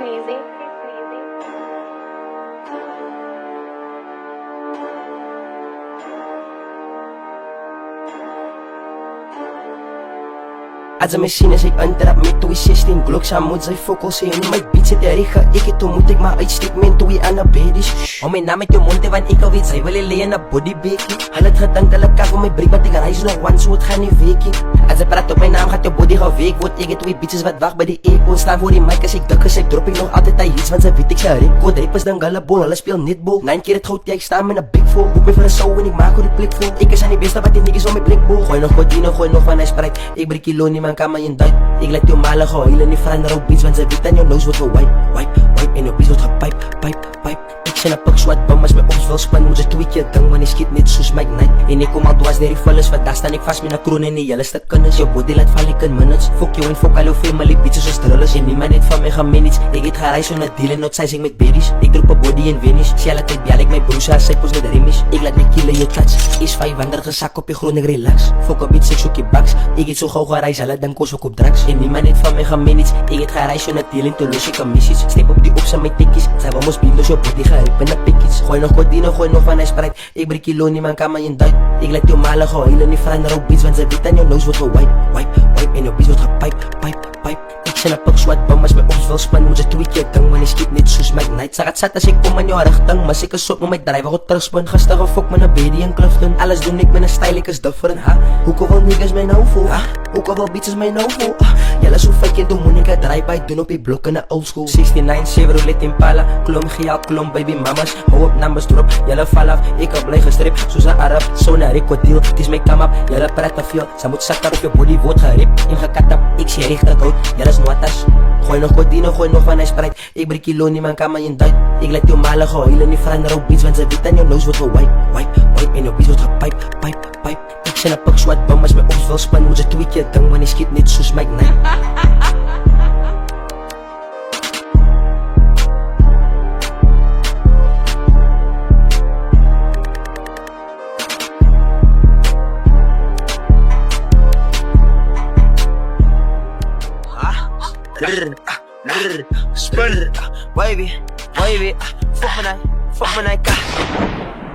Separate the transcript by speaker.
Speaker 1: Sneezy.
Speaker 2: As a machine as ek interrupt met 216 Glock saam moet sy fokol sê en my beat sit reg ek het moet ek maar uitsteek men toe aan 'n bedies om my naam met jou mond te want ek al weet sy wil lê in 'n bodybekkie hulle het gedink hulle kan vir my breek maar ek reis nog one so het gaan nie weekie as ek praat op my naam gaan jou body geweek word ek het twee bitches wat wag by die airport staan voor die mic as ek dik as ek drop ek nog altyd hy hits want sy weet ek sy record rappers dink hulle bon hulle speel netball 9 keer het goud jy staan met 'n big four boek my vir 'n show en ek maak oor die plek vol ek is aan die beste wat die niggas om my plek bol gooi nog godino gooi nog van hy spruit ek breek kilo nie man kan my in duit ek laat jou male gehuil en die verander op beats want sy weet aan jou nose word wipe en jou beats word pipe ek sien 'n pik swat bom as my ops wil spin moet jy twee keer ding want ek skiet net soos Mike Knight en ek kom al dwars deur die vullis wat daar staan ek vas met 'n kroon en die hele stuk kinders jou body laat val ek in minutes fuck you en fuck al jou family bitches soos drillers en niemand het van my gemanage ek het gereis on 'n deal en not sizing met berries ek drop 'n body in Venice sê hulle tyd bel ek my broers as sy pos net remis ek laat my kille jou touch is 500 gesak op die grond ek relax fuck 'n bitch ek soek die bucks ek het so gou gereis hulle dink ons ook op drugs en niemand het van my gemanage ek het gereis on 'n deal en toe los ek 'n message step op die ops en my tikkies sy wou mos bilos jou body gerip in 'n pikkies gooi nog godino gooi nog van hy spruit ek breek kilo nie man kan my in duit ek laat jou male gehuil en die verander op beats want sy weet aan jou nose word wipe en jou beats word pipe ek sien 'n pik swat bom as my ops wil spin moet jy twee keer ding want ek skiet net soos Mike Knight sat as ek kom in jou rigting mas ek is op met my drywer wat terugspin gister gefok met 'n bedie in Clifton alles doen ek met 'n style ek is different hoekom wil niggas my nou voel hoekom wil bitches my nou voel julle so fake en doen ek drive by doen op die blok in 'n old school 69 Chevrolet Impala klom geld klom baby mamas hou op numbers drop julle val af ek kan bly gestrip soos 'n Arab so 'n rekordiel dis my come up julle praat te veel sy moet sak op jou body word gerip en gekat op ek sê regtig goed julle is notas gooi nog godino gooi nog van hy spruit ek breek kilo nie man kan my in duit ek laat jou male gehuil en die verander op beats want sy weet aan jou nose word wipe en jou beats word pipe ek sien 'n pik swat bom as my ops wil spin moet jy twee keer ding want ek skiet net soos Mike Knight
Speaker 3: Spin, wavy, fuck my night,